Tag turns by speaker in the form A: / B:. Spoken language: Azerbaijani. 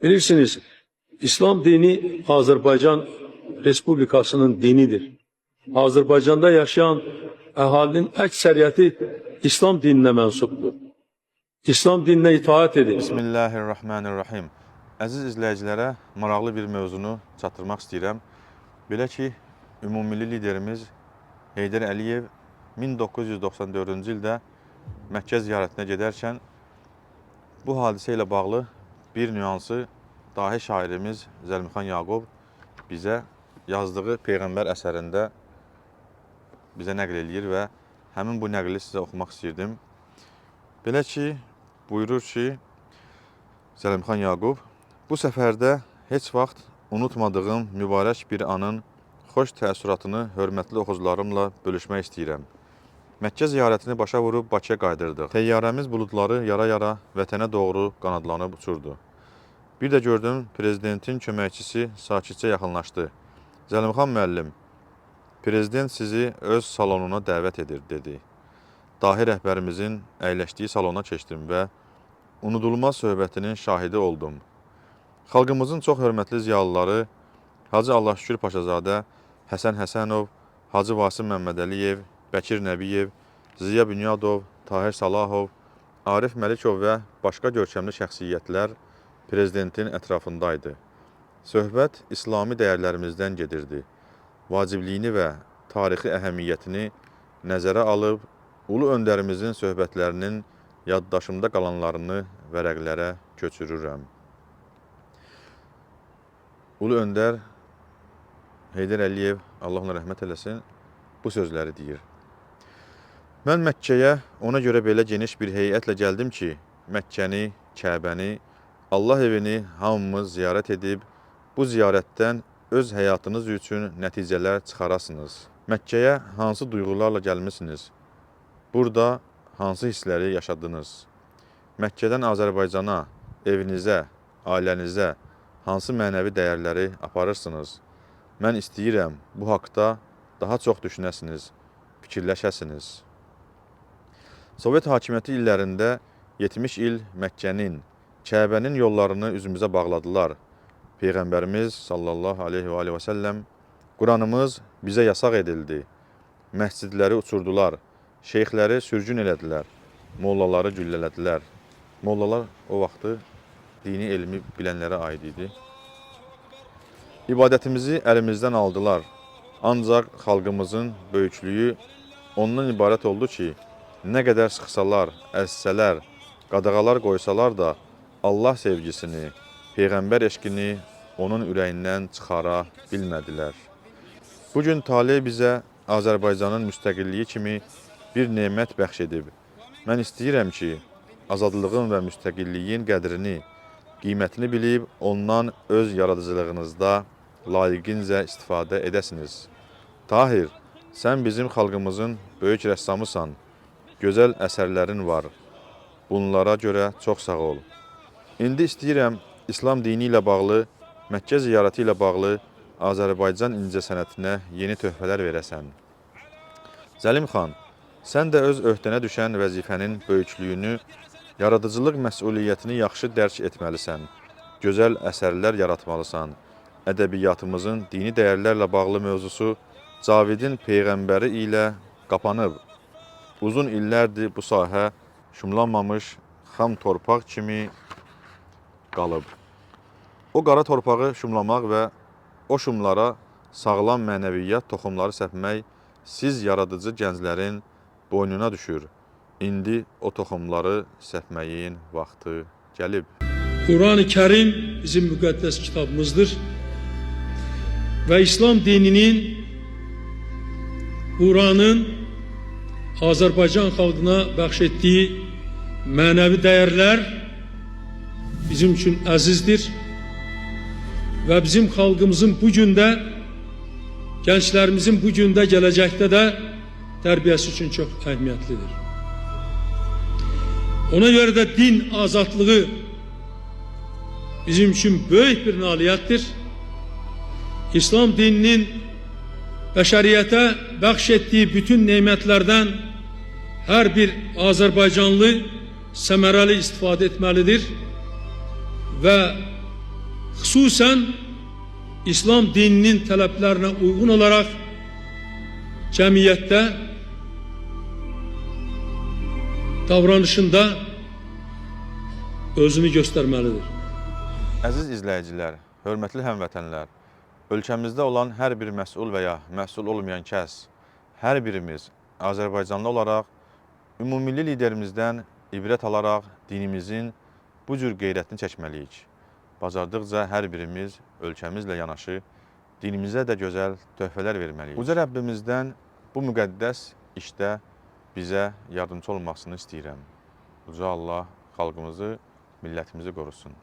A: Bilirsiniz, İslam dini Azerbaycan Respublikasının dinidir. Azerbaycanda yaşayan əhalinin əksəriyyəti İslam dininə mənsubdur. İslam dininə itaat edir.
B: Bismillahirrahmanirrahim. Əziz izləyicilərə maraqlı bir mövzunu çatdırmaq istəyirəm. Belə ki, ümummilli liderimiz Heydər Əliyev 1994-cü ildə Məkkə ziyarətinə gedərkən bu hadisə ilə bağlı bir nüansı dahi şairimiz Zəlmixan Yaqub bizə yazdığı Peyğəmbər əsərində bizə nəql edir və həmin bu nəqli sizə oxumaq istəyirdim. Belə ki, buyurur ki, Zəlmixan Yaqub, bu səfərdə heç vaxt unutmadığım mübarək bir anın xoş təəssüratını hörmətli oxucularımla bölüşmək istəyirəm. Məkkə ziyarətini başa vurub Bakıya qaydırdıq. Təyyarəmiz buludları yara-yara vətənə doğru qanadlanıb uçurdu. Bir də gördüm, prezidentin köməkçisi sakitcə yaxınlaşdı. Zəlmixan müəllim, prezident sizi öz salonuna dəvət edir, dedi. Dahi rəhbərimizin əyləşdiyi salona keçdim və unudulmaz söhbətinin şahidi oldum. Xalqımızın çox hörmətli ziyalıları Hacı Allahşükür Paşazadə, Həsən Həsənov, Hacı Vasim Məmmədəliyev, Bəkir Nəbiyev, Ziya Bünyadov, Tahir Salahov, Arif Məlikov və başqa görkəmli şəxsiyyətlər prezidentin ətrafındaydı. Söhbət İslami dəyərlərimizdən gedirdi. Vacibliyini və tarixi əhəmiyyətini nəzərə alıb, Ulu öndərimizin söhbətlərinin yaddaşımda qalanlarını vərəqlərə köçürürəm. Ulu öndər Heydər Əliyev, Allah ona rəhmət eləsin, bu sözləri deyir. Mən Məkkəyə ona görə belə geniş bir heyətlə gəldim ki, Məkkəni, Kəbəni, Allah evini hamımız ziyarət edib, bu ziyarətdən öz həyatınız üçün nəticələr çıxarasınız. Məkkəyə hansı duyğularla gəlmisiniz? Burada hansı hissləri yaşadınız? Məkkədən Azərbaycana, evinizə, ailənizə hansı mənəvi dəyərləri aparırsınız? Mən istəyirəm bu haqda daha çox düşünəsiniz, fikirləşəsiniz. Sovet hakimiyyəti illərində 70 il Məkkənin, Kəbənin yollarını üzümüzə bağladılar. Peyğəmbərimiz sallallahu aleyhi və səlləm, Quranımız bizə yasaq edildi. Məscidləri uçurdular, şeyxləri sürgün elədilər, mollaları güllələdilər. Mollalar o vaxtı dini elmi bilənlərə aid idi. İbadətimizi əlimizdən aldılar. Ancaq xalqımızın böyüklüyü ondan ibarət oldu ki, nə qədər sıxsalar, əzsələr, qadağalar qoysalar da Allah sevgisini, Peyğəmbər eşqini onun ürəyindən çıxara bilmədilər. Bugün Talih bizə Azərbaycanın müstəqilliyi kimi bir nemət bəxş edib. Mən istəyirəm ki, azadlığın və müstəqilliyin qədrini, qiymətini bilib ondan öz yaradıcılığınızda layiqincə istifadə edəsiniz. Tahir, sən bizim xalqımızın böyük rəssamısan, gözəl əsərlərin var. Bunlara görə çox sağ ol. İndi istəyirəm İslam dini ilə bağlı, Məkkə ziyarəti ilə bağlı Azərbaycan incəsənətinə yeni töhfələr verəsən. Zəlimxan, sən də öz öhdənə düşən vəzifənin böyüklüyünü, yaradıcılıq məsuliyyətini yaxşı dərk etməlisən. Gözəl əsərlər yaratmalısan. Ədəbiyyatımızın dini dəyərlərlə bağlı mövzusu Cavidin Peyğəmbəri ilə qapanıb. Uzun illərdir bu sahə şumlanmamış xam torpaq kimi qalıb. O qara torpağı şumlamaq və o şumlara sağlam mənəviyyat toxumları səpmək siz yaradıcı gənclərin boynuna düşür. İndi o toxumları səpməyin vaxtı gəlib.
A: Quran-ı Kərim bizim müqəddəs kitabımızdır və İslam dininin, Quranın Azərbaycan xalqına bəxş etdiyi mənəvi dəyərlər bizim üçün əzizdir və bizim xalqımızın bu gündə, gənclərimizin bu gündə, gələcəkdə də tərbiyəsi üçün çox əhəmiyyətlidir. Ona görə də din azadlığı bizim üçün böyük bir nailiyyətdir. İslam dininin bəşəriyyətə bəxş etdiyi bütün nemətlərdən hər bir Azərbaycanlı səmərəli istifadə etməlidir və xüsusən İslam dininin tələblərinə uyğun olaraq cəmiyyətdə davranışında özünü göstərməlidir.
B: Əziz izləyicilər, hörmətli həmvətənlər, ölkəmizdə olan hər bir məsul və ya məsul olmayan kəs, hər birimiz Azərbaycanlı olaraq ümummilli liderimizdən ibrət alaraq dinimizin bu cür qeyrətini çəkməliyik. Bacardıqca hər birimiz ölkəmizlə yanaşı dinimizə də gözəl töhfələr verməliyik. Uca Rəbbimizdən bu müqəddəs işdə bizə yardımcı olmasını istəyirəm. Uca Allah xalqımızı, millətimizi qorusun.